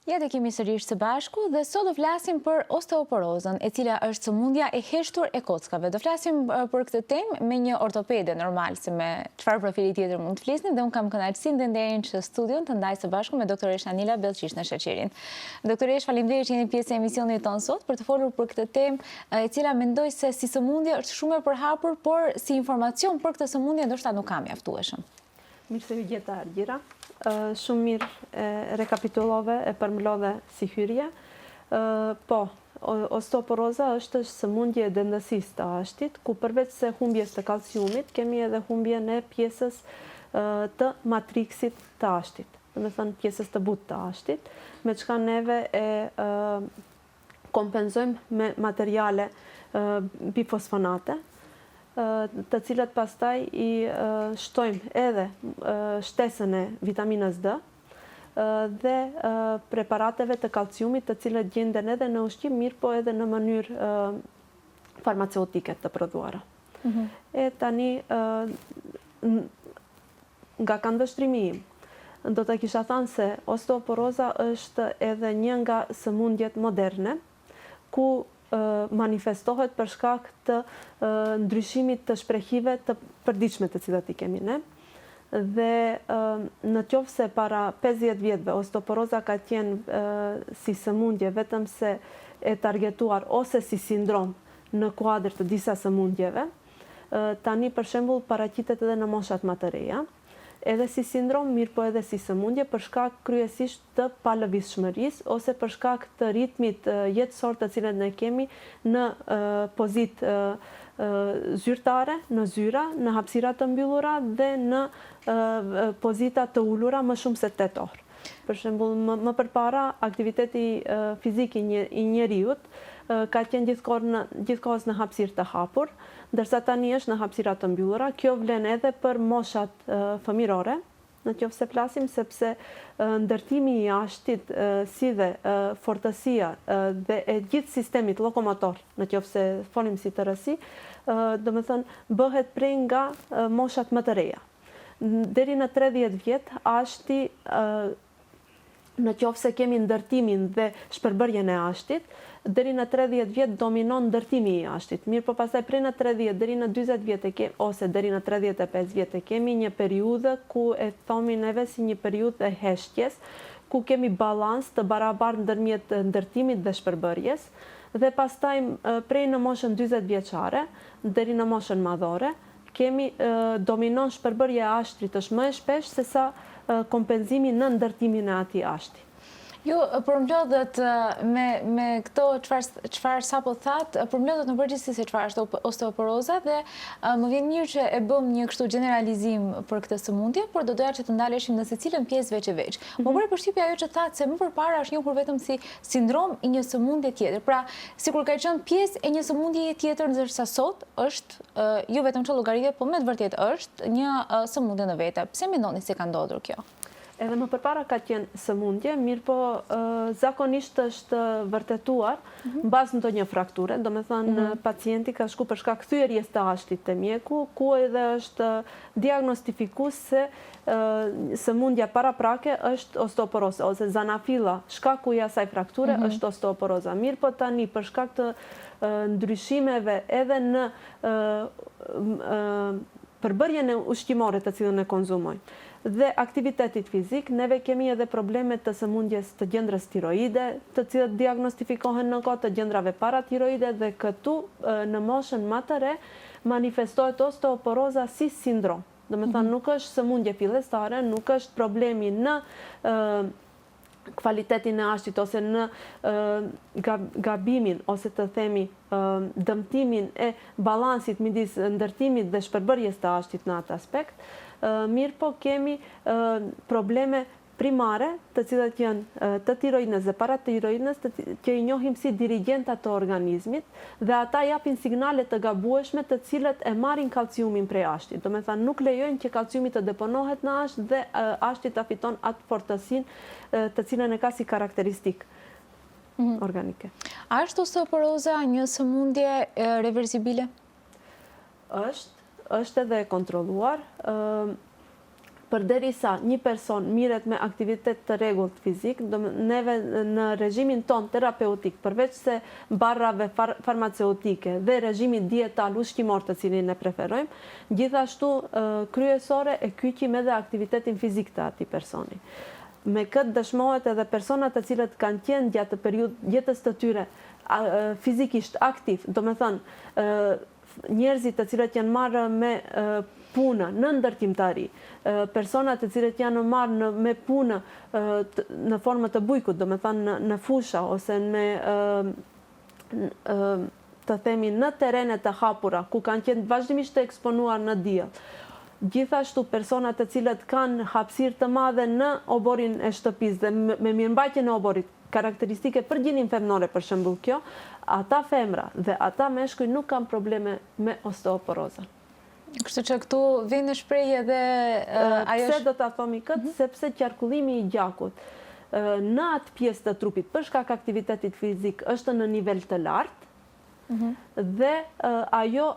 Ja të kemi sërish së bashku dhe sot do flasim për osteoporozën, e cila është sëmundja e heshtur e kockave. Do flasim për këtë temë me një ortopede normal, se me çfarë profili tjetër mund të flisnim, dhe unë kam kënaqësinë dhe nderin që studion të ndaj së bashku me doktoresh Anila Bellqish në Sheqerin. Doktoresh, faleminderit që jeni pjesë e emisionit tonë sot për të folur për këtë temë, e cila mendoj se si sëmundje është shumë e përhapur, por si informacion për këtë sëmundje ndoshta nuk ka mjaftueshëm. Mirë se ju gjeta Argjira. Shumë mirë rekapitulove e përmlodhe si hyrje. Po, osteoporoza është sëmundje e dendësisë të ashtit, ku përveç se humbjes të kalciumit, kemi edhe humbjen e pjesës të matriksit të ashtit, do të thënë pjesës të butë të ashtit, me çka neve e kompenzojmë me materiale bifosfonate, të cilat pastaj i shtojmë edhe shtesën e vitaminës D dhe preparateve të kalciumit, të cilat gjenden edhe në ushqim, mirë po edhe në mënyrë farmaceutike të prodhuara. E tani, nga këndvështrimi im, do të kisha thënë se osteoporoza është edhe një nga sëmundjet moderne, ku manifestohet për shkak të ndryshimit të shprehive të përditshme të cilat i kemi ne. Dhe në qoftë se para 50 vjetëve osteoporoza ka qenë si sëmundje vetëm se e targetuar ose si sindrom në kuadër të disa sëmundjeve, tani për shembull paraqitet edhe në moshat më të reja, edhe si sindrom, mirë po edhe si sëmundje për shkak kryesisht të palëvizshmërisë ose për shkak të ritmit jetësor të cilët ne kemi në pozitë zyrtare, në zyra, në hapësira të mbyllura dhe në pozita të ulura më shumë se 8 orë. Për shembull, më përpara aktiviteti fizik i njeriut ka qenë gjithkohës në hapësirë të hapur, ndërsa tani është në hapësira të mbyllura. Kjo vlen edhe për moshat fëmirore, në qoftë se flasim, sepse ndërtimi i ashtit si dhe fortësia dhe e gjithë sistemit lokomotor, në qoftë se folim si të rësi, do me thënë, bëhet prej nga moshat më të reja. Deri në 30 vjetë, ashti, në qoftë se kemi ndërtimin dhe shpërbërjen e ashtit, deri në 30 vjetë dominon ndërtimi i ashtit. Mirë, po pastaj prej në 30 deri në 40 vjetë ose deri në 35 vjetë kemi një periudhë ku e thomi neve si një periudhë e heshtjes, ku kemi balans të barabartë ndërmjet ndërtimit dhe shpërbërjes, dhe pastaj prej në moshën 40 vjeçare deri në moshën madhore, kemi dominon shpërbërja e ashtrit është më e shpesh se sa kompenzimi në ndërtimin e atij ashti. Ju përmblodhët me këto çfarë sapo thatë, përmblodhët në përgjithësi se çfarë është osteoporoza dhe më vjen mirë që e bëm një kështu generalizim për këtë sëmundje, por do doja që të ndaleshim në secilën pjesë veç e veç. Më bëri përshtypje ajo që thatë se më përpara është njohur vetëm si sindrom i një sëmundje tjetër. Pra, sikur ka qenë pjesë e një sëmundje tjetër, ndërsa sot është jo vetëm që llogaritje, por me të vërtetë është një sëmundje në vete. Pse mendoni se ka ndodhur kjo? Edhe më përpara ka qenë sëmundje, mirë po zakonisht është vërtetuar në bazë në ndonjë frakture, do me thënë pacienti ka shku për shkak thyerjes të ashtit të mjeku, ku edhe është diagnostifikuar se sëmundja paraprake është osteoporoza, ose zanafilla, shkaku i asaj frakture është osteoporoza. Mirë po tani për shkak të ndryshimeve edhe në përbërjen e ushqimore të cilën e konzumojmë dhe aktivitetit fizik, neve kemi edhe probleme të sëmundjes të gjendrës tiroide, të cilët diagnostifikohen në kohë të gjendrave paratiroide, dhe këtu në moshën më të re manifestohet osteoporoza si sindrom. Do me thënë, nuk është sëmundje fillestare, nuk është problemi në kvalitetin e ashtit ose në gabimin ose të themi dëmtimin e balansit midis ndërtimit dhe shpërbërjes të ashtit në atë aspekt, mirë po kemi probleme primare, të cilat janë të tiroidës dhe paratiroidës, që i njohim si dirigjenta të organizmit, dhe ata japin signale të gabueshme të cilat e marrin kalciumin prej ashtit. Do me thënë, nuk lejojnë që kalciumi të deponohet në asht dhe ashti të fiton atë fortësinë të cilën e ka si karakteristik organike. A është osteoporoza një sëmundje reversibile? Është edhe e kontrolluar. përderisa një person miret me aktivitet të rregullt fizik, neve në regjimin ton terapeutik, përveç se barrave farmaceutike dhe regjimit dietal ushqimor të cilin ne preferojmë, gjithashtu kryesore e kyqim edhe aktivitetin fizik të atij personi. Me këtë dëshmohet edhe personat të cilët kanë qenë gjatë periudhës jetës të tyre fizikisht aktiv, do me thënë njerëzit të cilët janë marrë me punë në ndërtimtari, personat të cilët janë marrë me punë në formë të bujkut, do me thënë në fusha ose me të themi në terene të hapura, ku kanë qenë vazhdimisht të eksponuar në diell. Gjithashtu personat të cilët kanë hapësirë të madhe në oborin e shtëpisë dhe me mirëmbajtjen e oborit, karakteristike për gjinin femnore për shembull kjo, ata femra dhe ata meshkuj nuk kanë probleme me osteoporozën. Kështu që këtu vjen në shprehje dhe ajo. Pse do ta thomi këtë? Sepse qarkullimi i gjakut në atë pjesë të trupit për shkak aktivitetit fizik është në nivel të lartë dhe ajo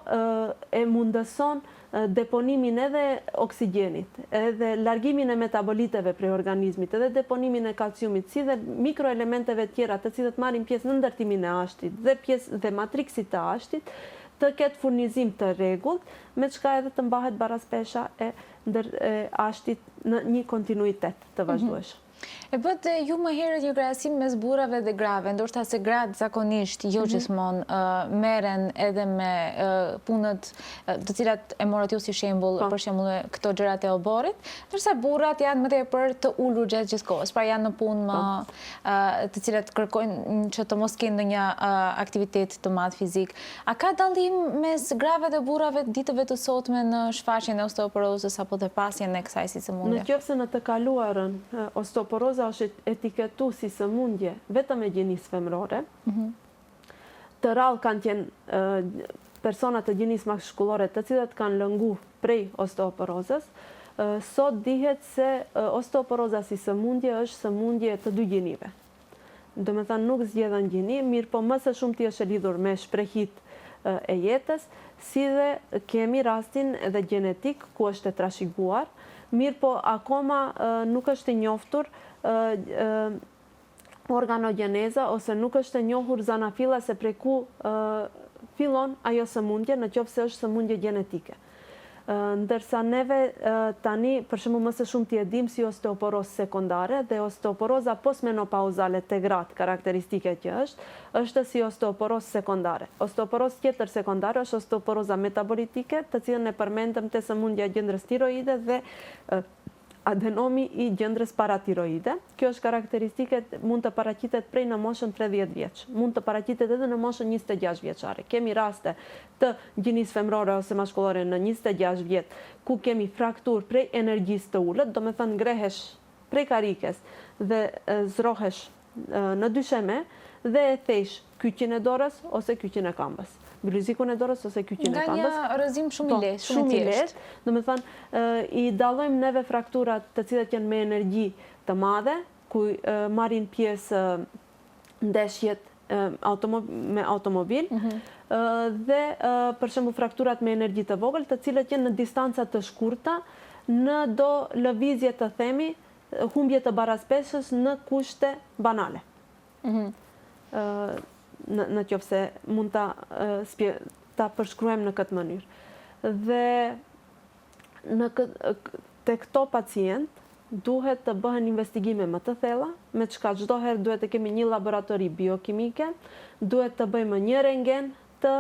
e mundëson deponimin edhe oksigjenit, edhe largimin e metaboliteve prej organizmit, edhe deponimin e kalciumit, si dhe mikroelementeve tjera të cilët marrin pjesë në ndërtimin e ashtit dhe pjesë dhe matriksit të ashtit, të ketë furnizim të rregullt, me çka edhe të mbahet baraspesha e ashtit në një kontinuitet të vazhdueshëm. E bët ju më herët një krahasim mes burrave dhe grave, ndoshta se gratë zakonisht jo gjithmonë merren edhe me punët të cilat e morët ju si shembull, për shembull këto gjërat e oborit, ndërsa burrat janë më tepër të ulur gjatë gjithë kohës, pra janë në punë më të cilat kërkojnë që të mos kenë ndonjë aktivitet të madh fizik. A ka dallim mes grave dhe burrave ditëve të sotme në shfaqjen e osteoporozës apo dhe pasjen e kësaj si sëmundje? Nëse në të kaluarën osteoporoza është etiketu si sëmundje vetëm e gjinisë femrore. Të rrallë kanë qenë personat të gjinisë maskullore të cilët kanë lëngu prej osteoporozës. Sot dihet se osteoporoza si sëmundje është sëmundje të dy gjinive. Do me thënë nuk zgjedhën gjini, mirë po më së shumti është e lidhur me shprehit e jetës, si dhe kemi rastin edhe gjenetik ku është e trashëguar, mirë po akoma nuk është e njoftur organogeneza ose nuk është e njohur zanafilla se prej ku fillon ajo sëmundje në qoftë se është sëmundje gjenetike. Ndërsa neve tani për shembull më së shumti e dim si osteoporozë sekondare dhe osteoporoza postmenopauzale te gratë karakteristike që është si osteoporozë sekondare. Osteoporozë tjetër sekondare është osteoporoza metabolitike, të cilën e përmendëm te sëmundja e gjendrës tiroide dhe adenomi i gjendrës paratiroide. Kjo është karakteristike mund të paraqitet prej në moshën 30 vjeç. Mund të paraqitet edhe në moshën 26 vjeçare. Kemi raste të gjinisë femrore ose maskullore në 26 vjet, ku kemi fraktur prej energjisë të ulët, do me thënë ngrehesh prej karikes dhe zrohesh në dysheme dhe e thesh kyçin e dorës ose kyçin e këmbës. Bylizikun e dorës ose kyçin e këmbës. Nga një rrëzim shumë i lehtë, shumë i thjeshtë. Do me thënë, i dallojmë neve frakturat të cilat janë me energji të madhe, ku marrin pjesë ndeshjet me automobil, dhe për shembull frakturat me energji të vogël, të cilat janë në distanca të shkurta, në do lëvizje të themi, humbje të baraspeshës në kushte banale. Në qoftë se mund ta përshkruajmë në këtë mënyrë. Dhe te këto pacient duhet të bëhen investigime më të thella, me çka çdo herë duhet të kemi një laboratori biokimike, duhet të bëjmë një rentgen të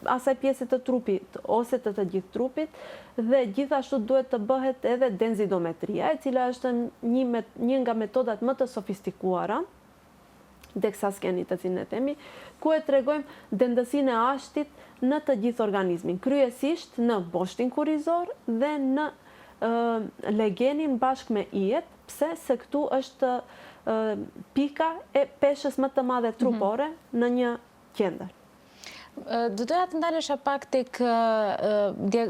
asaj pjesë të trupit ose të gjithë trupit dhe gjithashtu duhet të bëhet edhe densidometria, e cila është një nga metodat më të sofistikuara DEXA skenit të cilën e themi, ku e tregojmë dendësinë e ashtit në të gjithë organizmin, kryesisht në boshtin kurrizor dhe në legenin bashkë me ijet, pse se këtu është pika e peshës më të madhe trupore në një qendër. Do doja të ndalesha pak tek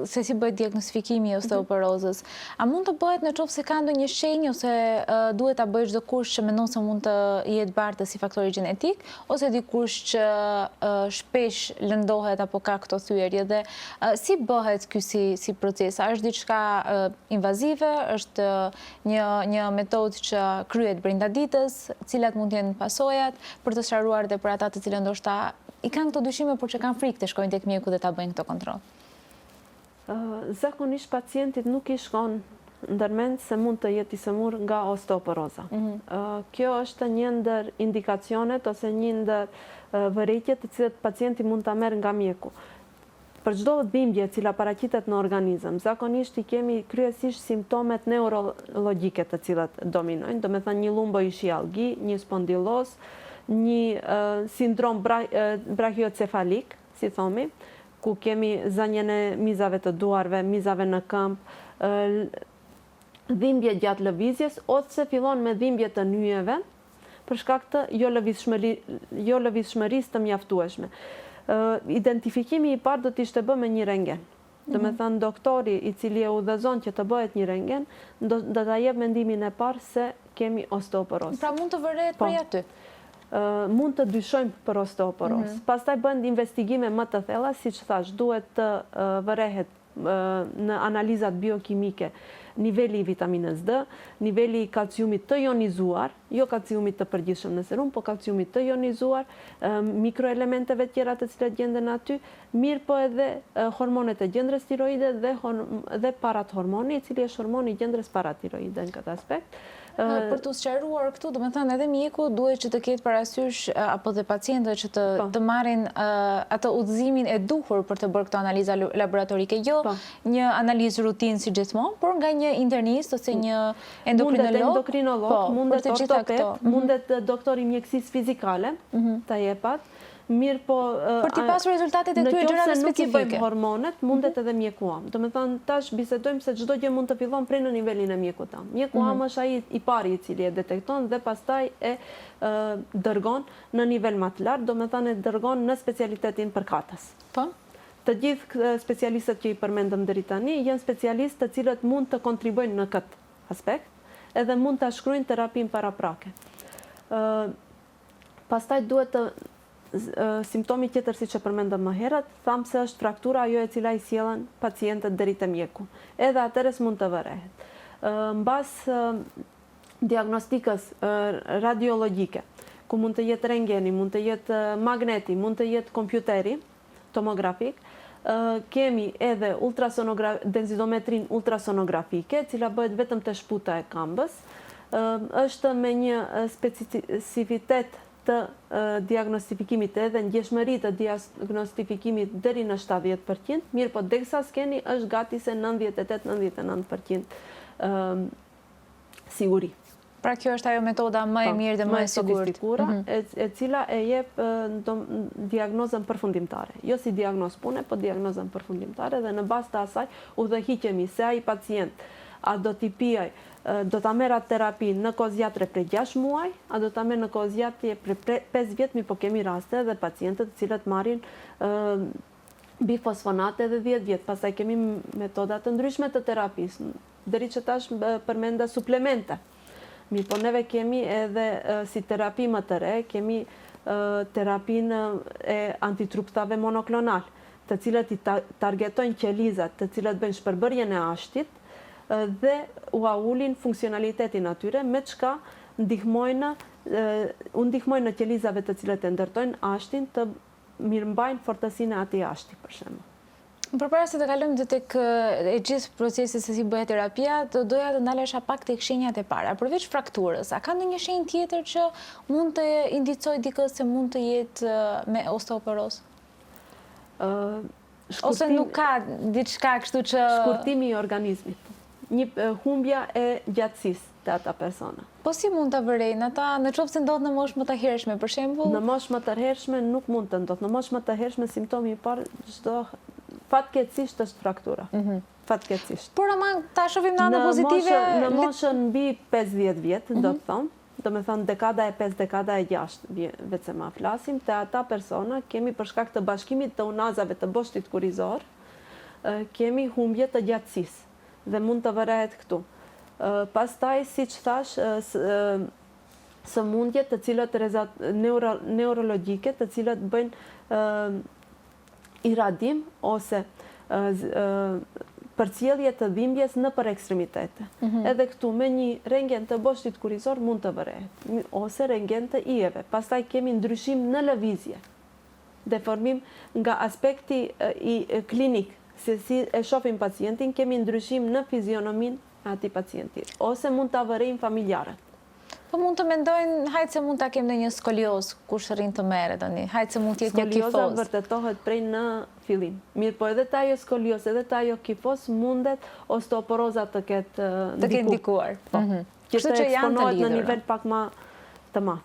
se si bëhet diagnostifikimi i osteoporozës. A mund të bëhet në qoftë se ka ndonjë shenjë ose duhet ta bëjë çdo kush që mendon se mund të jetë bartë si faktori gjenetik, ose dikush që shpesh lëndohet apo ka këto thyerje, dhe si bëhet ky si proces? A është diçka invazive, është një metodë që kryhet brenda ditës, cilat mund të jenë pasojat, për të sqaruar dhe për ata të cilët ndoshta i kanë këto dyshime, por që kanë frikë të shkojnë tek mjeku dhe ta bëjnë këto kontroll? Zakonisht pacientit nuk i shkon ndërmend se mund të jetë i sëmur nga osteoporoza. Kjo është një ndër indikacionet ose një ndër vërejtjet të cilët pacienti mund ta merr nga mjeku. Për çdo dhimbje e cila paraqitet në organizëm, zakonisht i kemi kryesisht simptomet neurologjike të cilat dominojnë, do me thënë një lumboishialgi, një spondiloz, një sindrom brachiocefalik, si thomi, ku kemi zënjen e mizave të duarve, mizave në këmbë, dhimbje gjatë lëvizjes, ose fillon me dhimbje të nyjeve, për shkak të jo lëvizshmërisë të mjaftueshme. Identifikimi i parë do të ishte bërë me një rentgen. Do me thënë doktori i cili e udhëzon që të bëhet një rentgen, do ta jep mendimin e parë se kemi osteoporozë. Pra mund të vërehet prej aty? Mund të dyshojmë për osteoporozë. Pastaj bëhen investigime më të thella, siç thash, duhet të vërehet në analizat biokimike niveli i vitaminës D, niveli i kalciumit të ionizuar, jo kalciumit të përgjithshëm në serum, po kalciumit të ionizuar, mikroelementeve tjera të cilat gjenden aty, mirë po edhe hormonet e gjendrës tiroide dhe parathormoni, i cili është hormoni i gjendrës paratiroide në këtë aspekt. Për të sqaruar këtu, do me thënë edhe mjeku duhet që të ketë parasysh apo dhe pacientët që të marrin atë udhëzimin e duhur për të bërë këto analiza laboratorike, jo një analizë rutinë si gjithmonë, por nga një internist ose një endokrinolog, mundet ortoped, mundet doktor i mjekësisë fizikale, ta jepat. Mirë po, për t'i pasur rezultatet e këtyre gjërave specifike. Në qoftë se nuk i bëjmë hormonet, mundet edhe mjekuam. Do me thënë, tash bisedojmë se çdo gjë mund të fillon prej në nivelin e mjekut tam. Mjekuam është ai i pari i cili e detekton dhe pastaj e dërgon në nivel më të lartë, do me thënë e dërgon në specialitetin përkatës. Po? Të gjithë specialistët që i përmendëm deri tani janë specialistë të cilët mund të kontribuojnë në këtë aspekt, edhe mund ta shkruajnë terapinë paraprake. Pastaj duhet të simptomi tjetër si që përmendëm më herët, thamë se është fraktura ajo e cila i sjellën pacientët deri te mjeku. Edhe atëherës mund të vërehet. Mbas diagnostikës radiologjike, ku mund të jetë rentgeni, mund të jetë magneti, mund të jetë kompjuteri tomografik, kemi edhe densidometrin ultrasonografike, cila bëhet vetëm te shputa e këmbës. Është me një specifitet të diagnostifikimit edhe ndjeshmëri të diagnostifikimit deri në 70%, mirë po deksa skeni është gati se 98-99% siguri. Pra kjo është ajo metoda më e mirë dhe më e sigurt, e cila e jep diagnozën përfundimtare. Jo si diagnozë pune, po diagnozën përfundimtare, dhe në bazë të asaj udhëhiqemi se ai pacient a do t'i pijaj, do ta merr atë terapi në kozjatre prej 6 muaj, a do ta merr në kozjatje prej 5 vjet, mi po kemi raste dhe pacientët të cilët marrin bifosfonate edhe 10 vjet. Pastaj kemi metoda të ndryshme të terapisë, deri që tash përmenda suplemente. Mi po neve kemi edhe si terapi më të re, kemi terapinë e antitruptave monoklonal, të cilët i targetojnë qelizat, të cilët bëjnë shpërbërjen e ashtit, dhe ua ulin funksionalitetin atyre, me çka ndihmojnë në qelizave të cilët e ndërtojnë ashtin të mirëmbajnë fortësinë e atij ashti, për shembull. Përpara se të kalojmë tek e gjithë procesi se si bëhet terapia, doja të ndalesha pak tek shenjat e para. Përveç frakturës, a ka ndonjë shenjë tjetër që mund të indicojë dikë se mund të jetë me osteoporozë? Ose nuk ka diçka kështu që... Shkurtimi i organizmit. Një humbja e gjatësisë të ata persona. Po si mund të vërejnë ata në qoftë se ndodhë në moshë më të hershme, për shembull? Në moshë më të hershme nuk mund të ndodhë. Në moshë më të hershme simptomi i parë fatkeqësisht është fraktura. Fatkeqësisht. Por ama ta shohim në anën pozitive. Në moshën mbi 50 vjet, do të them, do me thënë dekada e 5, dekada e 6, VCMA flasim, të ata persona kemi për shkak të bashkimit të unazave të boshtit kurizor, kemi humbje të gjatësisë dhe mund të vërehet këtu. Pastaj, si që thash, sëmundjet të cilët neurologjike, të cilët bëjnë iradim ose përcjellje të dhimbjes në për ekstremitete. Edhe këtu me një rentgen të boshtit kurizor mund të vërehet, ose rentgen të ijeve. Pastaj kemi ndryshim në lëvizje, deformim nga aspekti klinik, se si e shohim pacientin, kemi ndryshim në fizionomin e atij pacienti, ose mund ta vërejmë familjarët. Po mund të mendojnë, hajtë se mund ta kem në një skolioz, kush rrin të merret tani, hajtë se mund të jetë një kifoz. Skolioza vërtetohet prej në fillim. Mirë, po edhe ta ajo skolioz, edhe ta ajo kifoz mundet osteoporoza të ketë ndikuar. Që të eksponohet në nivel pak më të madh.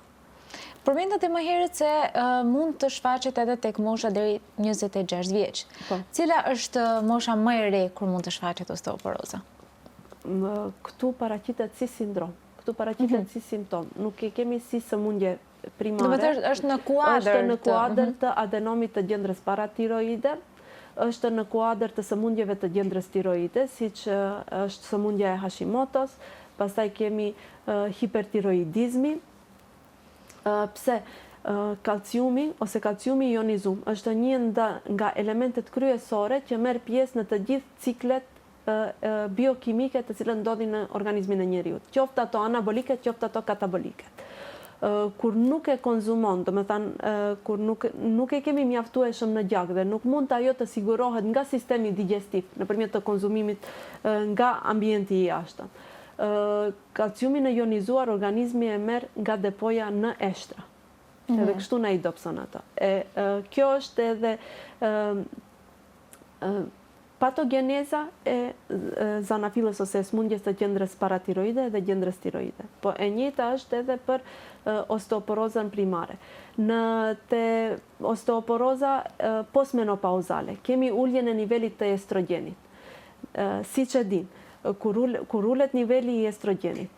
Përmendët e më herët se mund të shfaqet edhe tek mosha deri 26 vjeç. Cila është mosha më e re kur mund të shfaqet osteoporoza? Këtu paraqitet si sindrom. Këtu paraqitet si simptom. Nuk e kemi si sëmundje primare. Do të thotë është në kuadër. Është në kuadër të adenomit të gjendrës paratiroide, është në kuadër të sëmundjeve të gjendrës tiroide, siç është sëmundja e Hashimotos, pastaj kemi hipertiroidizmi. Pse kalciumi ose kalciumi ionizum është një nga elementet kryesore që merr pjesë në të gjithë ciklet biokimike të cilët ndodhin në organizmin e njeriut, qoftë ato anabolike, qoftë ato katabolike. Kur nuk e konzumon, do me thënë, kur nuk e kemi mjaftueshëm në gjak dhe nuk mund të ajo të sigurohet nga sistemi digestiv nëpërmjet të konzumimit nga ambienti i jashtëm. Kalciumin e ionizuar organizmi e merr nga depoja në eshtra. Edhe kështu na i dobson ato. Kjo është edhe patogeneza e zanafilës ose smundjes të gjendrës paratiroide dhe gjendrës tiroide. Po e njëjta është edhe për osteoporozën primare. Në osteoporoza postmenopauzale kemi uljen e nivelit të estrogenit. Siç e din, kur ulet niveli i estrogenit,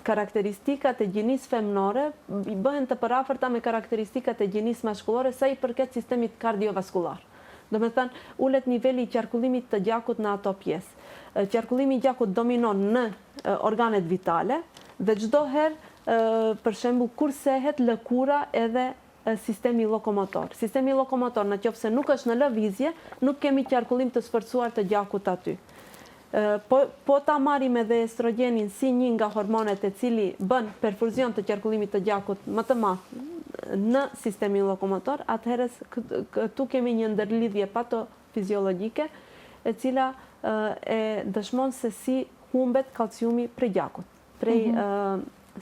karakteristikat e gjinisë femnore bëhen të përafërta me karakteristikat e gjinisë mashkullore sa i përket sistemit kardiovaskular. Do me thënë, ulet niveli i qarkullimit të gjakut në ato pjesë. Qarkullimi i gjakut dominon në organet vitale dhe çdo herë, për shembull, kur sehet lëkura edhe sistemi lokomotor. Sistemi lokomotor, nëse nuk është në lëvizje, nuk kemi qarkullim të sforcuar të gjakut aty. Po ta marrim edhe estrogenin si një nga hormonet e cili bën perfuzion të qarkullimit të gjakut më të madh në sistemin lokomotor, atëherës këtu kemi një ndërlidhje patofiziologjike e cila e dëshmon se si humbet kalciumi prej gjakut, prej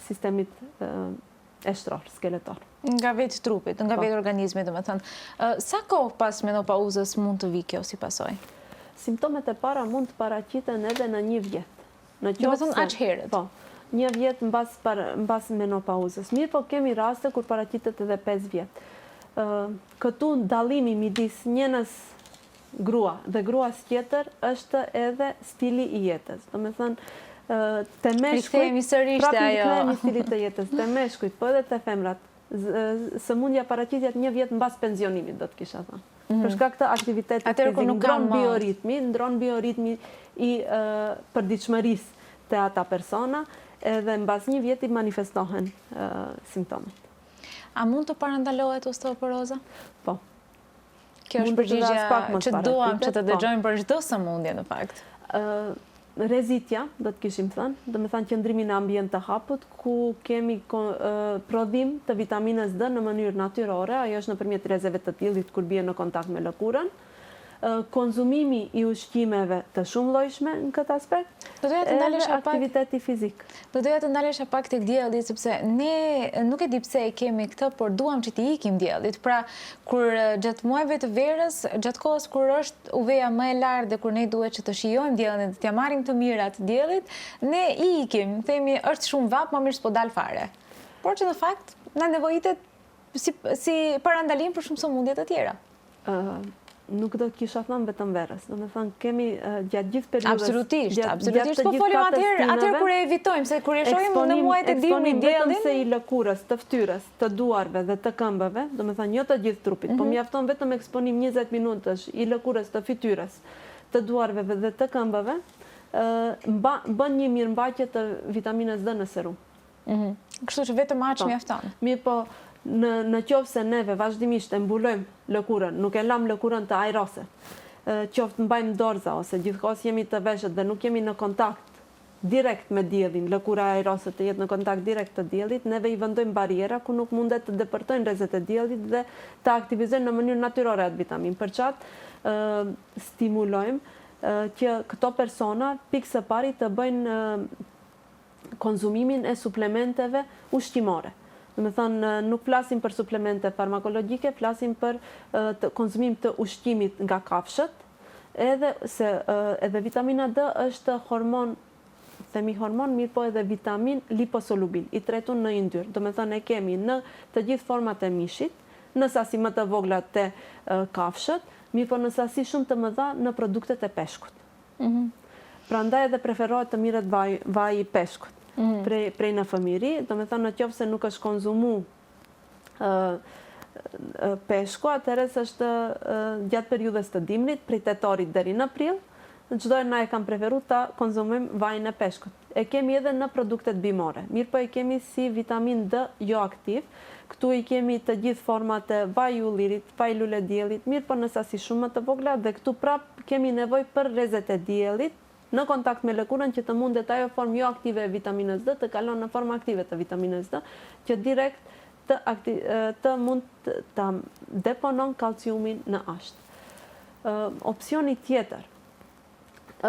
sistemit eshtror, skeletor. Nga vetë trupit, nga vetë organizmi, do me thënë. Sa kohë pas menopauzës mund të vi kjo si pasojë? Simptomet e para mund të paraqiten edhe në 1 vjet. Do me thënë aq herët? Po, 1 vjet mbas menopauzës. Mirë, po kemi raste kur paraqitet edhe 5 vjet. Këtu dallimi midis njënës grua dhe gruas tjetër është edhe stili i jetës. Do me thënë, te meshkujt, prapë stilit të jetës, te meshkujt, po edhe te femrat, sëmundja paraqitet 1 vjet mbas pensionimit, do të kisha thënë. Për shkak të aktivitetit fizik, ndron bioritmi i përditshmërisë të ata persona, edhe mbas 1 vjeti manifestohen simptomet. A mund të parandalohet osteoporoza? Po. Kjo është përgjigjja që duam që të dëgjojmë për çdo sëmundje në fakt. Rezitja, do të kishim thënë, do me thënë qëndrimi në ambient të haput, ku kemi prodhim të vitaminës D në mënyrë natyrore, ajo është nëpërmjet rrezeve të diellit kur bie në kontakt me lëkurën, konzumimi i ushqimeve të shumëllojshme në këtë aspekt, edhe aktiviteti fizik. Do doja të ndalesha pak tek dielli, sepse ne nuk e di pse e kemi këtë, por duam që t'i ikim diellit. Pra, kur gjatë muajve të verës, gjatë kohës kur është UV-ja më e lartë dhe kur ne duhet që të shijojmë diellin, t'ia marrim të mirat diellit, ne i ikim, themi është shumë vap, më mirë s'po dal fare. Por që në fakt na nevojitet si parandalim për shumë sëmundje të tjera. nuk do të kisha thënë vetëm verës. Do me thënë, kemi gjatë gjithë periudhës... Absolutisht, po folim atëherë kur e evitojmë, se kur e shohim në muajt e dimrit diellin... vetëm se i lëkurës, të ftyrës, të duarve dhe të këmbëve, do me thënë, jo të gjithë trupit, po mjafton vetëm eksponim 20 minutësh i lëkurës, të fytyrës, të duarve dhe të këmbëve, bën një mirëmbajtje të vitaminës D në serum. Kështu që vetëm aq mjafton. Mirë po, në qoftë se neve vazhdimisht e mbulojmë lëkurën, nuk e lam lëkurën të ajrose, qoftë mbajmë dorza ose gjithkohës jemi të veshët dhe nuk jemi në kontakt direkt me diellin, lëkura ajrose të jetë në kontakt direkt të diellit, neve i vendojmë bariera ku nuk mundet të depërtojnë rrezet e diellit dhe të aktivizojnë në mënyrë natyrore atë vitamin. Për çat stimulojmë që këto persona pikë së pari të bëjnë konzumimin e suplementeve ushqimore. Do me thënë, nuk flasim për suplemente farmakologjike, flasim për konzumim të ushqimit nga kafshët, edhe vitamina D është hormon, themi hormon, mirë po edhe vitamin liposolubil, i tretun në yndyrë. Do me thënë, e kemi në të gjithë format e mishit, në sasi më të vogla të kafshët, mirë po në sasi shumë të mëdha në produktet e peshkut. Prandaj edhe preferohet të mirët vaj i peshkut. Prej në fëmiri, do me thënë në qoftë se nuk është konzumu peshku, atëherës është gjatë periudhës të dimrit, prej tetorit deri në prill, çdo na e kam preferu ta konzumojmë vajin e peshkut. E kemi edhe në produktet bimore, mirë po e kemi si vitamin D jo aktiv, këtu i kemi të gjithë format e vaj i ullirit, vaj lule diellit, mirë po në sasi shumë më të vogla dhe këtu prap kemi nevojë për rrezet e diellit, në kontakt me lëkurën që të mundet ajo formë jo aktive e vitaminës D të kalon në formë aktive të vitaminës D, që direkt të mund të deponon kalciumin në ashtë. Opsioni tjetër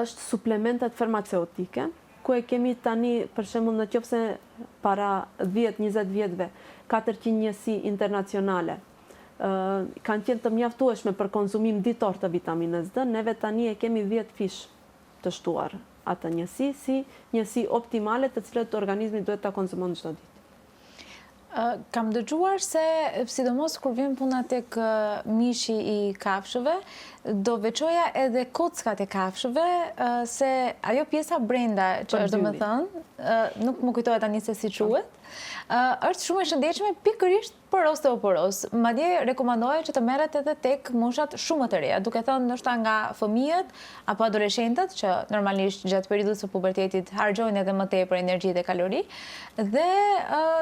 është suplementet farmaceutike, ku e kemi tani, për shembull në qoftë se para 10-20 vjetëve, 400 njësi internacionale, kanë qenë të mjaftueshme për konzumim ditor të vitaminës D, neve tani e kemi 10 fish të shtuar atë njësi, si njësi optimale të cilët organizmi duhet të konzumon çdo ditë. Kam dëgjuar se, sidomos kur vjen puna tek mishi i kafshëve, do veçoja edhe kockat e kafshëve, se ajo pjesa brenda që është domethënë, nuk më kujtohet tani se si quhet, është shumë e shëndetshme pikërisht për osteoporoz. Madje rekomandohet që të merret edhe tek moshat shumë më të reja, duke thënë ndoshta nga fëmijët apo adoleshentët që normalisht gjatë periudhës së pubertetit harxojnë edhe më tepër energji dhe kalori, dhe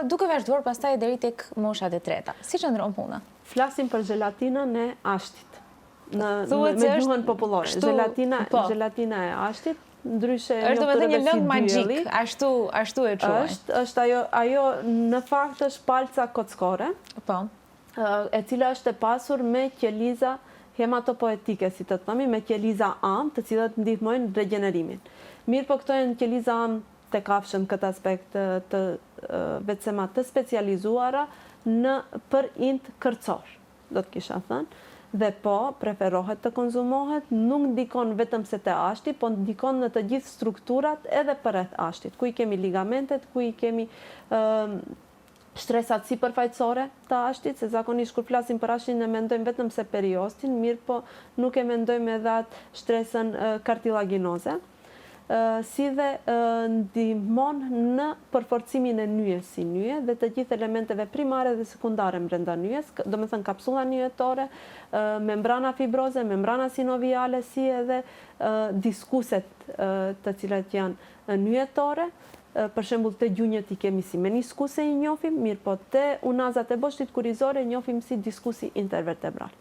duke vazhduar pastaj deri tek moshat e treta. Si qëndron puna? Flasim për gelatinën e ashtit. Me gjuhën popullore. Gelatina e ashtit, ndryshe është domethënë një lëng magjik, ashtu e quajnë. Është ajo në fakt është palca kockore, e cila është e pasur me qeliza hematopoetike, si të themi, me qeliza am, të cilat ndihmojnë regenerimin. Mirë po këto janë qeliza am të kafshën këtë aspekt të vetësema të specializuara për int kërcor, do të kisha thënë. Dhe po, preferohet të konzumohet, nuk ndikon vetëm se të ashti, po ndikon në të gjithë strukturat edhe përreth ashtit, ku i kemi ligamentet, ku i kemi shtresat sipërfaqësore të ashtit, se zakonisht kur flasim për ashtin ne mendojmë vetëm se periostin, mirë po nuk e mendojmë edhe atë shtresën kartilaginoze, si dhe ndihmon në përforcimin e nyjes si nyje dhe të gjithë elementeve primare dhe sekundare brenda nyjes, do me thënë kapsula nyjetore, membrana fibroze, membrana sinoviale, si edhe diskuset të cilat janë nyjetore. Për shembull të gjunjët i kemi si meniskuse i njohim, mirë po të unazat e boshtit kurizore i njohim si diskusi intervertebral.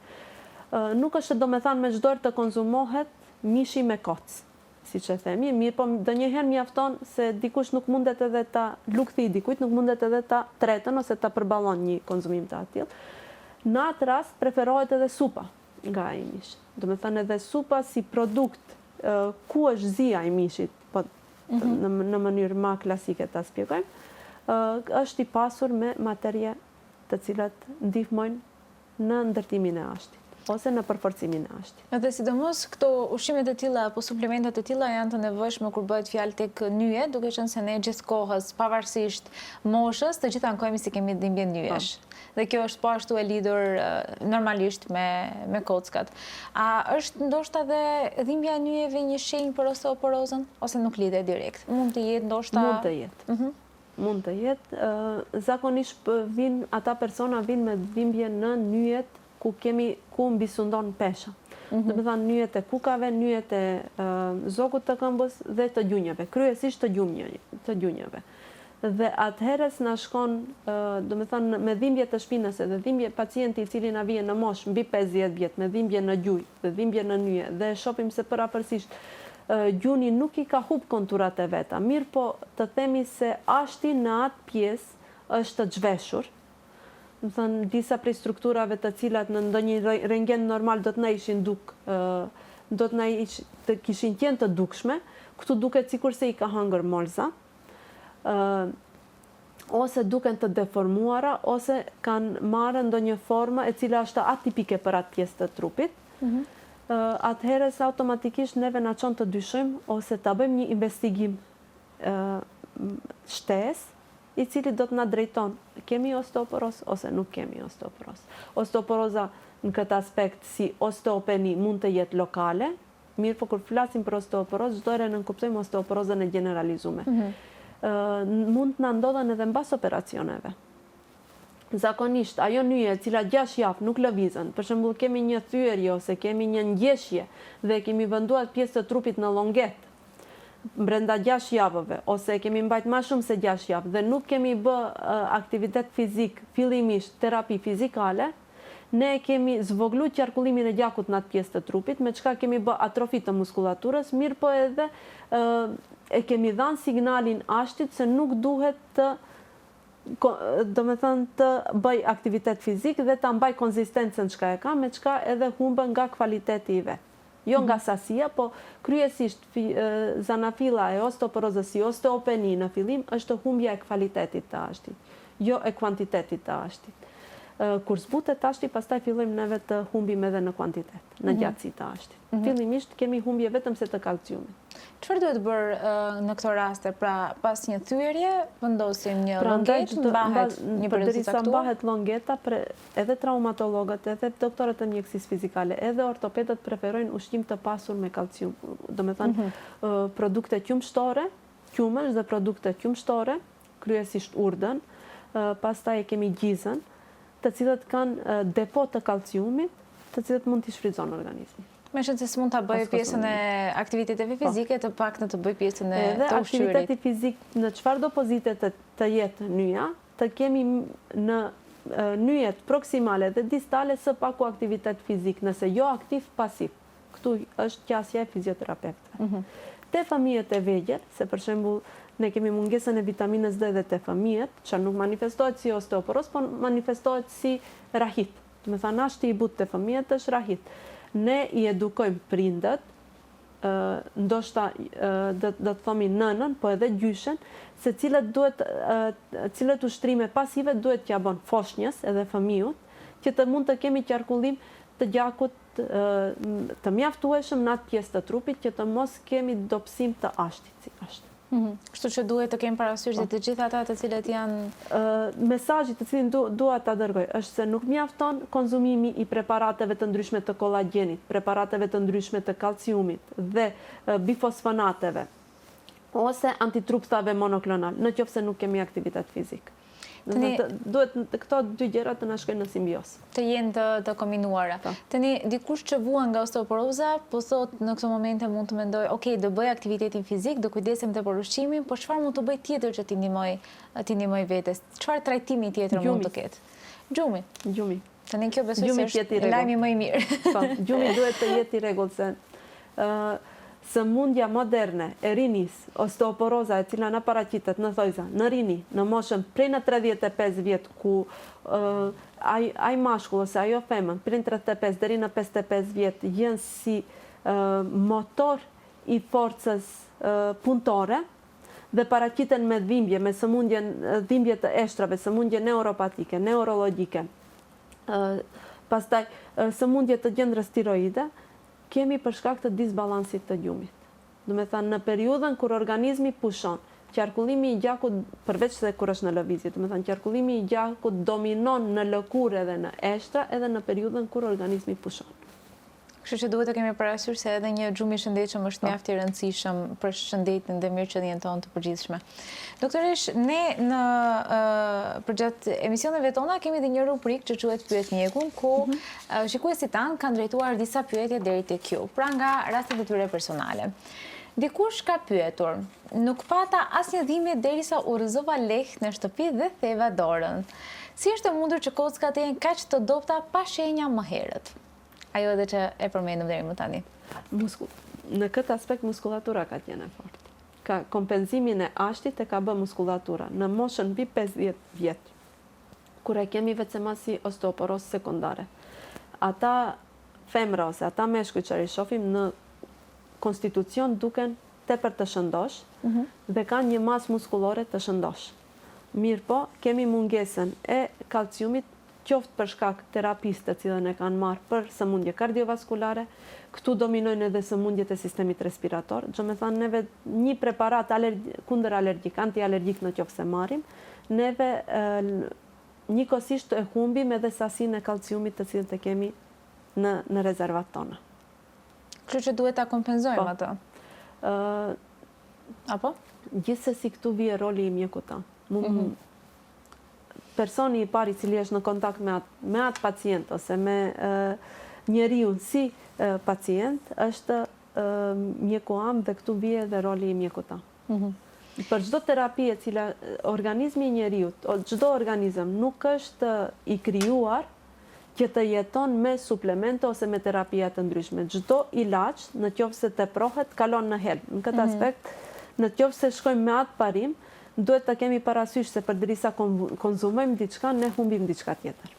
Nuk është do me thënë me çdo të konsumohet mishi me kocë, si që themi, mirë po ndonjëherë mjafton se dikush nuk mundet edhe ta lukthi dikujt, nuk mundet edhe ta tretën ose ta përballon një konzumim të atill. Në atë rast preferohet edhe supa nga ai mish. Do me thënë edhe supa si produkt ku është zia i mishit, po në mënyrë më klasike ta shpjegojmë, është i pasur me materie të cilat ndihmojnë në ndërtimin e ashtit ose në përforcimin e ashtit. Dhe sidomos këto ushqimet e tilla apo suplementet e tilla janë të nevojshme kur bëhet fjalë tek nyje, duke qenë se ne gjithkohës, pavarësisht moshës, të gjithë ankohemi si kemi dhimbje nyjesh. dhe kjo është po ashtu e lidhur normalisht me kockat. A është ndoshta dhe dhimbja e nyjeve një shenjë për osteoporozën ose nuk lidhet direkt? Mund të jetë ndoshta. Mund të jetë. Mund të jetë. Zakonisht ata persona vinë me dhimbje në nyjet ku mbisundon pesha. Do të thënë nyjet e kukave, nyjet e zogut të këmbës dhe të gjunjeve, kryesisht të gjunjeve. Dhe atëherës na shkon, do të thënë me dhimbje të shpinës dhe dhimbje pacienti i cili na vjen në moshë mbi 50 vjet me dhimbje në gjujë dhe dhimbje në nyje dhe shohim se përapërsisht gjuni nuk i ka hub konturat e veta, mirë po të themi se ashti në atë pjesë është të zhveshur. Më thënë, disa prej strukturave të cilat në ndonjë rentgen normal do të na ishin të kishin qenë të dukshme, këtu duket sikur se i ka hëngër molza, ose duken të deformuara, ose kanë marrë ndonjë formë e cila është atipike për atë pjesë të trupit. Atëherës automatikisht neve na çon të dyshojmë ose ta bëjmë një investigim shtesë i cili do të na drejton, kemi osteoporozë ose nuk kemi osteoporozë. Osteoporoza në këtë aspekt si osteopeni mund të jetë lokale, mirë po kur flasim për osteoporozë, çdo herë nënkuptojmë osteoporozën e generalizuar. Mund të na ndodhen edhe mbas operacioneve. Zakonisht, ajo nyje e cila 6 javë nuk lëvizën, për shembull kemi një thyerje ose kemi një ngjeshje dhe kemi venduar pjesë të trupit në llonget brenda 6 javëve, ose kemi mbajt ma shumë se 6 javë dhe nuk kemi bë aktivitet fizik, fillimisht terapi fizikale, ne kemi zvoglu qarkullimin e gjakut në atë pjesë të trupit, me çka kemi bë atrofi të muskulaturës, mirë po edhe e kemi dhanë signalin ashtit se nuk duhet të bëj aktivitet fizik dhe të mbaj konzistencën çka e ka, me çka edhe humbën nga kvaliteti i vet. Jo nga sasia, po kryesisht zanafilla e osteoporozës si osteopeni në fillim është humbja e kvalitetit të ashtit, jo e kuantitetit të ashtit. Kur zbutet ashti, pastaj fillojmë neve të humbim edhe në kuantitet, në gjatësi të ashtit. Fillimisht kemi humbje vetëm se të kalciumit. Çfarë duhet bërë në këto raste? Pra, pas një thyerje, vendosim një llonget, mbahet një periudhë të caktuar. Mbahet llongeta, edhe traumatologët, edhe doktorët e mjekësisë fizikale, edhe ortopedët preferojnë ushqim të pasur me kalcium. Do me thënë, produkte qumshtore, qumësh dhe produkte qumshtore, kryesisht urdhën, pastaj kemi gjizën, të cilët kanë depo të kalciumit, të cilët mund t'i shfrytëzojnë organizmin. Me shënë se s'mund t'a bëjë pjesën e aktiviteteve fizike, të pak në të bëjë pjesën e të ushqyrit. Edhe aktiviteti fizik në çfarë do pozite të jetë nyja, të kemi në nyjet proksimale dhe distale së paku aktivitet fizik, nëse jo aktiv, pasiv. Këtu është qasja e fizioterapeutëve. Te fëmijët e vegjël, se për shembull ne kemi mungesën e vitaminës D dhe te fëmijët, që nuk manifestohet si osteoporozë, por manifestohet si rahit. Do të thënë ashti i butë te fëmijët është rahit. Ne i edukojmë prindët, ndoshta do të thomi nënën, po edhe gjyshen, se cilët ushtrime pasive duhet t'ja bën foshnjës edhe fëmijut, që të mund të kemi qarkullim të gjakut të mjaftueshëm në atë pjesë të trupit, që të mos kemi dobësim të ashtit si ashtë. Kështu që duhet të kemi parasysh dhe të gjitha ata të cilët janë... Mesazhi të cilin dua ta dërgoj është se nuk mjafton konzumimi i preparateve të ndryshme të kollagenit, preparateve të ndryshme të kalciumit dhe bifosfonateve ose antitruptave monoklonal, në qoftë se nuk kemi aktivitet fizik. Duhet këto dy gjëra të na shkojnë në simbios. Të jenë të kombinuara. Tani, dikush që vuan nga osteoporoza, po thot në këto momente mund të mendoj, okej, do bëj aktivitetin fizik, do kujdesem të për ushqimin, por çfarë mund të bëj tjetër që t'i ndihmoj vetes? Çfarë trajtimi tjetër mund të ketë? Gjumi. Gjumi. Tani kjo besoj se është lajmi më i mirë. Po, gjumi duhet të jetë i rregullt se sëmundja moderne e rinis, osteoporoza e cila na paraqitet në thojza, në rini, në moshën prej në 35 vjet ku ai mashkull ose ajo femën prej 35 deri në 55 vjet jenë si motor i forcës punëtore dhe paraqiten me dhimbje, me dhimbje të eshtrave, sëmundje neuropatike, neurologjike, pastaj sëmundje të gjendrës tiroide, kemi për shkak të disbalansit të gjumit. Do me thënë, në periudhën kur organizmi pushon, qarkullimi i gjakut, përveç se kur është në lëvizje, do të thënë qarkullimi i gjakut dominon në lëkurë edhe në eshtra edhe në periudhën kur organizmi pushon. Kështu që duhet të kemi parasysh se edhe një gjumë i shëndetshëm është mjaft i rëndësishëm për shëndetin dhe mirëqëndjen tonë të përgjithshme. Doktoresh, ne përgjatë emisioneve tona kemi dhe një rubrikë që quhet Pyet mjekun, ku shikuesit tanë kanë drejtuar disa pyetje deri tek ju, pra nga rastet e tyre personale. Dikush ka pyetur, nuk pata asnjë dhimbje derisa u rrëzova leht në shtëpi dhe theva dorën. Si është e mundur që kockat të jenë kaq të dobta pa shenja më herët? Ajo edhe që e përmendëm deri më tani. Në këtë aspekt muskulatura ka qenë e fortë. Ka kompenzimin e ashtit e ka bë muskulatura. Në moshën mbi 50 vjet, kur e kemi vetëm si osteoporozë sekondare. Ata femra ose ata meshkuj që i shohim në konstitucion duken tepër të shëndosh dhe kanë një masë muskulore të shëndosh. Mirë po, kemi mungesën e kalciumit, qoftë për shkak terapisë të cilën e kanë marrë për sëmundje kardiovaskulare, këtu dominojnë edhe sëmundjet e sistemit respirator. Do të thënë neve një preparat kundër alergjik, antialergjik në qoftë se marrim, neve njëkohësisht e humbim edhe sasinë e kalciumit të cilën e kemi në rezervat tona. Kështu që duhet ta kompenzojmë ato. Apo? Gjithsesi këtu vije roli i mjekut tanë. Personi i pari cili është në kontakt me atë pacient ose me njeriu si pacient është mjeku am dhe këtu vije dhe roli i mjekut tanë. Për çdo terapi e cila organizmi i njeriut, çdo organizëm nuk është i krijuar që të jeton me suplemente ose me terapia të ndryshme. Çdo ilaç, në qoftë se teprohet, kalon në helm. Në këtë aspekt, në qoftë se shkojmë me atë parim, duhet të kemi parasysh se përderisa konzumojmë diçka, ne humbim diçka tjetër.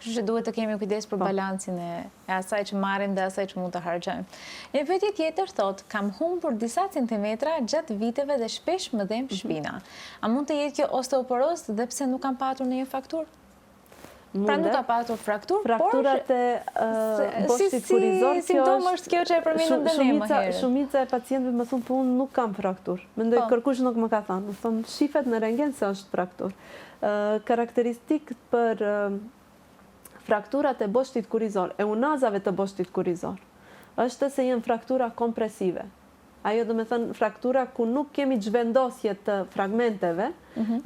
Kështu që duhet të kemi kujdes për balancin e asaj që marrim dhe asaj që mund të harxojmë. Një pyetje tjetër thotë, kam humbur disa centimetra gjatë viteve dhe shpesh më dhem shpina. A mund të jetë kjo osteoporozë dhe pse nuk kam patur ndonjë frakturë? Pra nuk ka patur frakturë, frakturat e boshtit kurizor, si simptom është kjo që e përmendëm dhe ne më herët. Shumica e pacientëve më thonë, po unë nuk kam frakturë. Mendoj kërkush nuk më ka thënë. Thonë, shifet në rentgen se është frakturë. Karakteristik për frakturat e boshtit kurizor, e unazave të boshtit kurizor, është se janë fraktura kompresive. Ajo do me thënë fraktura ku nuk kemi zhvendosje të fragmenteve,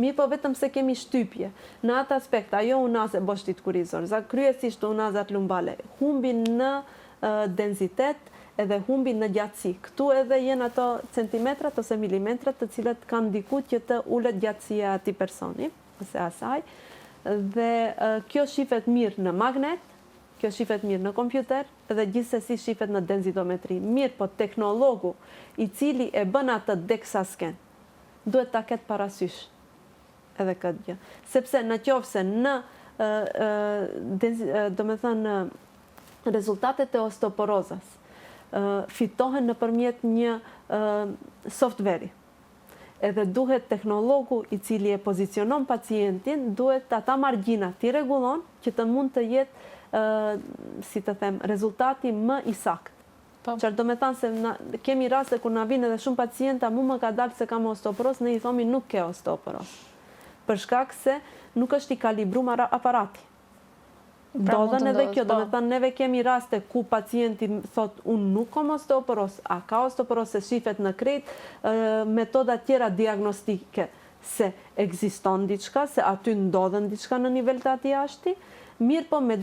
mi po vetëm se kemi shtypje. Në atë aspekt, ajo unazë e boshtit kurizor, kryesisht unazat lumbale, humbin në densitet edhe humbin në gjatësi. Këtu edhe jenë ato centimetrat ose milimetrat të cilët kanë ndikuar që të ulet gjatësia atij personi, ose asaj, dhe kjo shifet mirë në magnet, kjo shifet mirë në kompjuter dhe gjithsesi shifet në densitometri. Mirë, po teknologu i cili e bën atë DEXA scan duhet ta ketë parasysh edhe këtë gjë. Sepse në qofse në do me thënë rezultatet e osteoporozës fitohen nëpërmjet një softveri. Edhe duhet teknologu i cili e pozicionon pacientin, duhet ata margjina t'i rregullon që të mund të jetë si të them, rezultati më i saktë. Çfarë do me thënë se kemi raste kur na vinë edhe shumë pacienta, mu më ka dalë se kam osteoporozë, ne i thomi nuk ke osteoporozë. Për shkak se nuk është i kalibruar aparati. Ndodhen edhe kjo, do me thënë neve kemi raste ku pacienti thot unë nuk kam osteoporozë, a ka osteoporozë se shifet në krejt, metoda tjera diagnostike se ekziston diçka, se aty ndodhen diçka në nivel të atij ashti. Mirë po me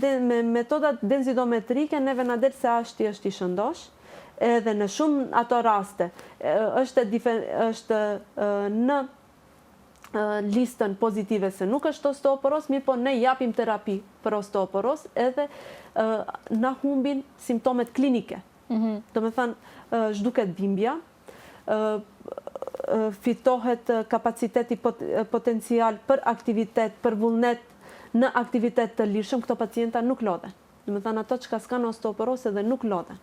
metodat densitometrike neve na del se ashti është i shëndosh, edhe në shumë ato raste është në listën pozitive se nuk është osteoporozë, mirë po ne japim terapi për osteoporozë edhe na humbin simptomet klinike. Do me thënë zhduket dhimbja, fitohet kapaciteti potencial për aktivitet, për vullnet në aktivitet të lirshëm, këto pacienta nuk lodhen. Do me thënë ato që s'kanë osteoporozë edhe nuk lodhen.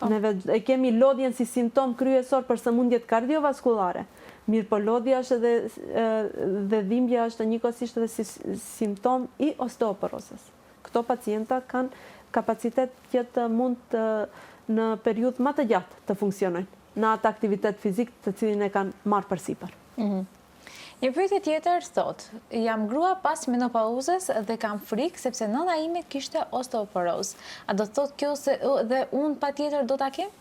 Neve e kemi lodhjen si simptom kryesor për sëmundjet kardiovaskulare. Mirë po lodhja është dhe dhimbja është njëkohësisht edhe si simptom i osteoporozës. Këto pacienta kanë kapacitet që të mund në periudhë më të gjatë të funksionojnë. në atë aktivitet fizik të cilin e kanë marrë përsipër. Një pyetje tjetër thot, jam grua pas menopauzës dhe kam frikë sepse nëna ime kishte osteoporozë. A do të thotë kjo se dhe unë patjetër do ta kem?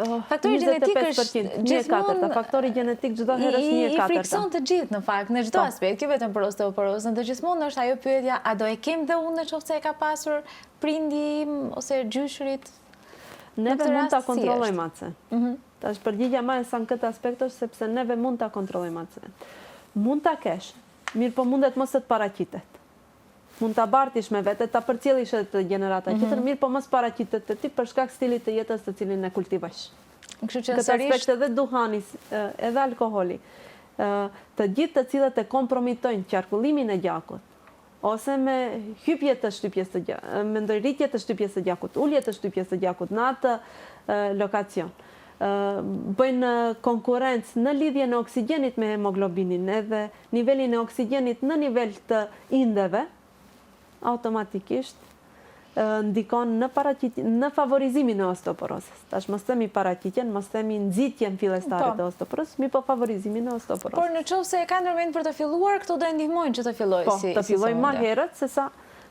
Faktori gjenetik është gjithmonë faktori gjenetik çdo herë është 1/4. I frikson të gjithë në fakt, në çdo aspekt, jo vetëm për osteoporozën, dhe gjithmonë është ajo pyetja, a do e kem dhe unë nëse e ka pasur prindi im ose gjyshrit? Neve mund ta kontrollojmë atë. Tash përgjigjja më e sa në këtë aspekt është sepse neve mund ta kontrollojmë atë. Mund ta kesh, mirë po mundet mos të paraqitet. Mund ta bartish me vete, ta përcjellish të gjenerata tjetër, mirë po mos paraqitet të ti për shkak stilit të jetës të cilin e kultivosh. Kështu që këtë aspekt edhe duhani, edhe alkoholi, të gjithë të cilët e kompromitojnë qarkullimin e gjakut, ose me hypje të shtypjes të gjakut, me ndërritje të shtypjes të gjakut, ulje të shtypjes të gjakut në atë lokacion, bëjnë konkurrencë në lidhje në oksigjenit me hemoglobinin, edhe nivelin e oksigjenit në nivel të indeve, automatikisht ndikon në favorizimin e osteoporozës. Tash mos themi paraqitjen, mos themi nxitjen fillestare të osteoporozës, mi po favorizimin e osteoporozës. Por në qoftë se e ka ndërmend për të filluar, këto do e ndihmojnë që të fillojë si të fillojë më herët se sa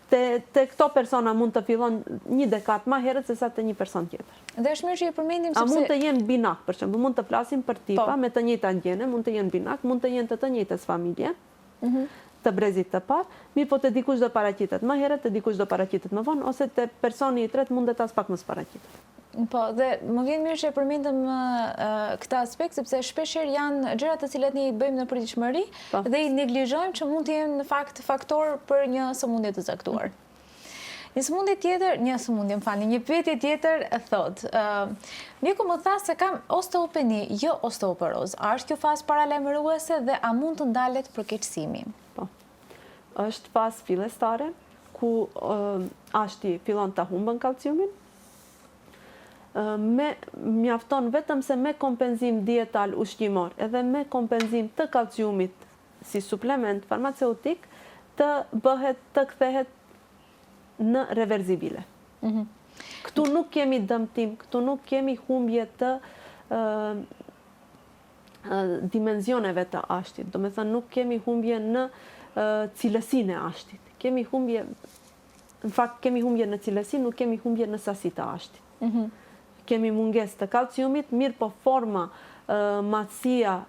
te këto persona mund të fillon një dekadë më herët se sa te një person tjetër. Dhe është mirë që i përmendim sepse mund të jenë binak, për shembull, mund të flasim për tipa me të njëjtan gjene, mund të jenë binak, mund të jenë të njëjtës familje. Të brezit të parë, mirë po të dikush do paraqitet më herët, të dikush do paraqitet më vonë, ose të personi i tretë mundet as pak mos paraqitet. Po, dhe më vjen mirë që e përmendëm këtë aspekt, sepse shpeshherë janë gjëra të cilat ne i bëjmë në përditshmëri dhe i neglizhojmë që mund të jenë në fakt faktor për një sëmundje të caktuar. Një pyetje tjetër thot, mjeku më tha se kam osteopeni, jo osteoporozë. A është kjo fazë paralajmëruese dhe a mund të ndalet përkeqësimi? Po. Është fazë fillestare ku ashti fillon ta humbën kalciumin. Mjafton vetëm se me kompenzim dietal ushqimor edhe me kompenzim të kalciumit si suplement farmaceutik të kthehet në reverzibile. Këtu nuk kemi dëmtim, këtu nuk kemi humbje të dimenzioneve të ashtit. Do me thënë, nuk kemi humbje në cilësinë e ashtit. Kemi humbje në cilësi, nuk kemi humbje në sasi të ashtit. Kemi munges të kalciumit, mirë po forma, matësia,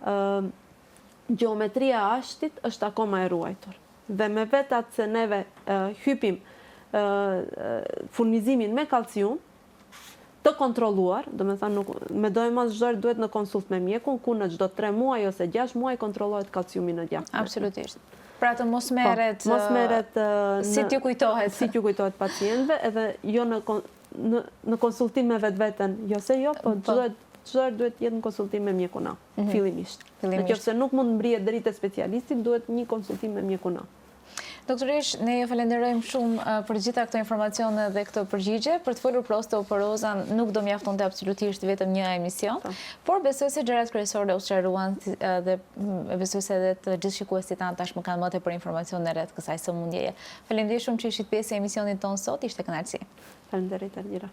geometria e ashtit është akoma e ruajtur. Dhe me vetat se neve hypim furnizimin me kalcium të kontrolluar, do me thënë, me dojë mas çdo duhet në konsult me mjekun, ku në çdo 3 muaj ose 6 muaj kontrollohet kalciumi në gjakut. Absolutisht. Pra të mos merret si t'ju kujtohet. Si t'ju kujtohet pacientëve, edhe jo në konsultim me vetveten, jo se jo, po çdo duhet jetë në konsultim me mjekun, fillimisht. Nëse nuk mund mbrihet deri te specialisti, duhet një konsultim me mjekun. Doktorish, ne ju falenderojmë shumë për gjitha këto informacione dhe këto përgjigje. Për të folur për osteoporozën nuk do mjaftonte absolutisht vetëm një emision, por besoj se gjërat kryesore u sqaruan dhe besoj se edhe të gjithë shikuesit tanë tashmë kanë më tepër informacione rreth kësaj sëmundjeje. Faleminderit shumë që ishit pjesë e emisionit tonë sot, ishte kënaqësi. Faleminderit Ardira.